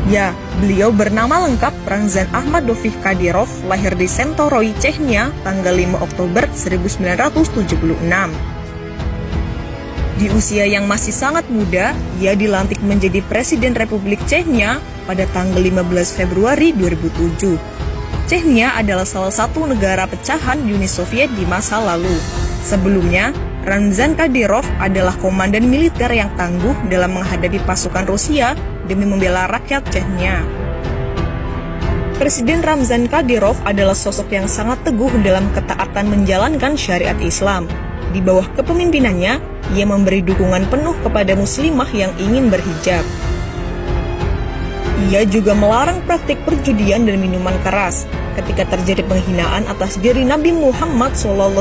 Ya, beliau bernama lengkap Ramzan Ahmadovich Kadyrov, lahir di Sentoroi, Chechnya, tanggal 5 Oktober 1976. Di usia yang masih sangat muda, ia dilantik menjadi Presiden Republik Chechnya pada tanggal 15 Februari 2007. Chechnya adalah salah satu negara pecahan Uni Soviet di masa lalu. Sebelumnya, Ramzan Kadyrov adalah komandan militer yang tangguh dalam menghadapi pasukan Rusia demi membela rakyat Chechnya. Presiden Ramzan Kadyrov adalah sosok yang sangat teguh dalam ketaatan menjalankan syariat Islam. Di bawah kepemimpinannya, ia memberi dukungan penuh kepada muslimah yang ingin berhijab. Ia juga melarang praktik perjudian dan minuman keras. Ketika terjadi penghinaan atas diri Nabi Muhammad SAW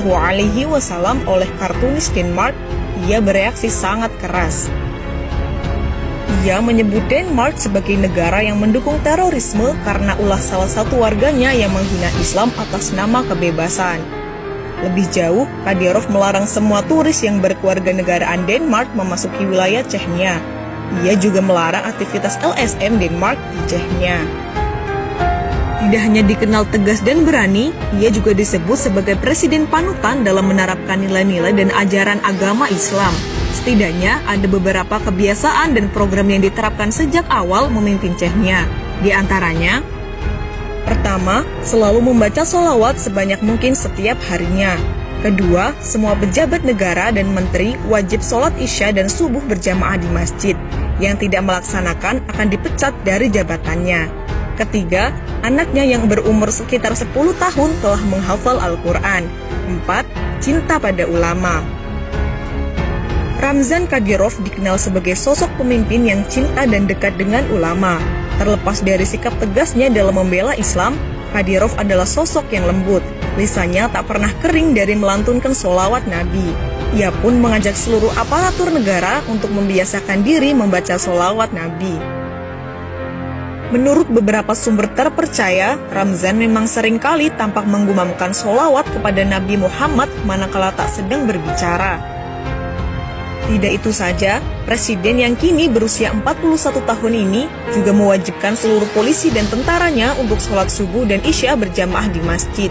oleh kartunis Denmark, ia bereaksi sangat keras. Ia menyebut Denmark sebagai negara yang mendukung terorisme karena ulah salah satu warganya yang menghina Islam atas nama kebebasan. Lebih jauh, Kadyrov melarang semua turis yang berkewarganegaraan Denmark memasuki wilayah Chechnya. Ia juga melarang aktivitas LSM Denmark di Chechnya. Tidak hanya dikenal tegas dan berani, ia juga disebut sebagai presiden panutan dalam menerapkan nilai-nilai dan ajaran agama Islam. Setidaknya ada beberapa kebiasaan dan program yang diterapkan sejak awal memimpin Chechnya. Di antaranya, pertama, selalu membaca sholawat sebanyak mungkin setiap harinya. Kedua, semua pejabat negara dan menteri wajib sholat isya dan subuh berjamaah di masjid. Yang tidak melaksanakan akan dipecat dari jabatannya. Ketiga, anaknya yang berumur sekitar 10 tahun telah menghafal Al-Quran. 4. Cinta pada ulama. Ramzan Kadyrov dikenal sebagai sosok pemimpin yang cinta dan dekat dengan ulama. Terlepas dari sikap tegasnya dalam membela Islam, Kadyrov adalah sosok yang lembut. Lisannya tak pernah kering dari melantunkan sholawat Nabi. Ia pun mengajak seluruh aparatur negara untuk membiasakan diri membaca sholawat Nabi. Menurut beberapa sumber terpercaya, Ramzan memang seringkali tampak menggumamkan sholawat kepada Nabi Muhammad manakala tak sedang berbicara. Tidak itu saja, presiden yang kini berusia 41 tahun ini juga mewajibkan seluruh polisi dan tentaranya untuk sholat subuh dan isya berjamaah di masjid.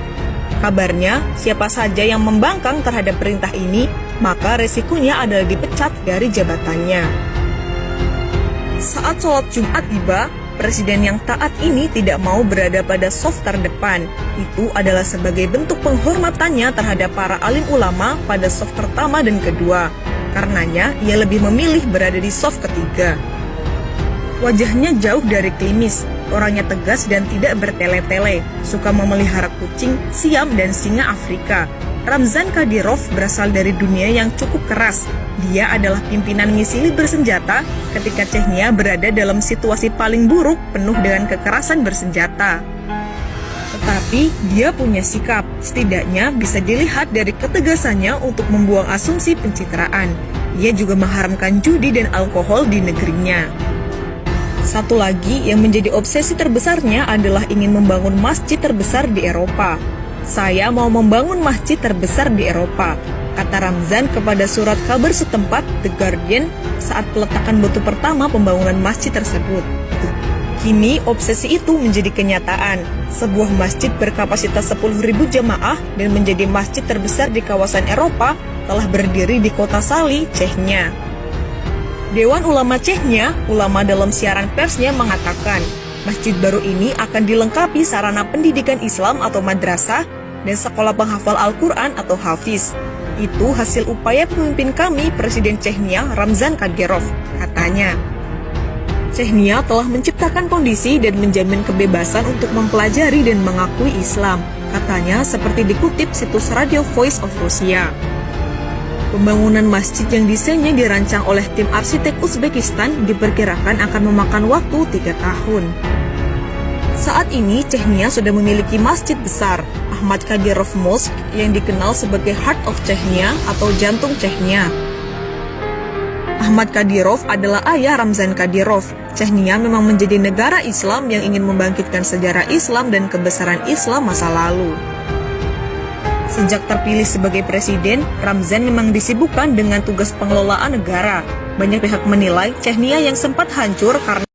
Kabarnya, siapa saja yang membangkang terhadap perintah ini, maka resikonya adalah dipecat dari jabatannya. Saat sholat Jumat tiba, presiden yang taat ini tidak mau berada pada saf terdepan. Itu adalah sebagai bentuk penghormatannya terhadap para alim ulama pada saf pertama dan kedua. Karenanya, ia lebih memilih berada di saf ketiga. Wajahnya jauh dari klimis, orangnya tegas dan tidak bertele-tele, suka memelihara kucing, siam, dan singa Afrika. Ramzan Kadyrov berasal dari dunia yang cukup keras. Dia adalah pimpinan misili bersenjata ketika Chechnya berada dalam situasi paling buruk penuh dengan kekerasan bersenjata. Tetapi dia punya sikap, setidaknya bisa dilihat dari ketegasannya untuk membuang asumsi pencitraan. Ia juga mengharamkan judi dan alkohol di negerinya. Satu lagi yang menjadi obsesi terbesarnya adalah ingin membangun masjid terbesar di Eropa. Saya mau membangun masjid terbesar di Eropa, kata Ramzan kepada surat kabar setempat The Guardian saat peletakan batu pertama pembangunan masjid tersebut. Kini obsesi itu menjadi kenyataan. Sebuah masjid berkapasitas 10.000 jamaah dan menjadi masjid terbesar di kawasan Eropa telah berdiri di kota Sali, Chechnya. Dewan Ulama Chechnya, ulama dalam siaran persnya mengatakan, masjid baru ini akan dilengkapi sarana pendidikan Islam atau madrasah dan sekolah penghafal Al-Quran atau hafiz. Itu hasil upaya pemimpin kami, Presiden Chechnya Ramzan Kadyrov, katanya. Chechnya telah menciptakan kondisi dan menjamin kebebasan untuk mempelajari dan mengakui Islam, katanya seperti dikutip situs Radio Voice of Russia. Pembangunan masjid yang desainnya dirancang oleh tim arsitek Uzbekistan diperkirakan akan memakan waktu 3 tahun. Saat ini, Chechnya sudah memiliki masjid besar, Ahmad Kadyrov Mosque, yang dikenal sebagai Heart of Chechnya atau jantung Chechnya. Ahmad Kadyrov adalah ayah Ramzan Kadyrov. Chechnya memang menjadi negara Islam yang ingin membangkitkan sejarah Islam dan kebesaran Islam masa lalu. Sejak terpilih sebagai presiden, Ramzan memang disibukkan dengan tugas pengelolaan negara. Banyak pihak menilai Chechnya yang sempat hancur karena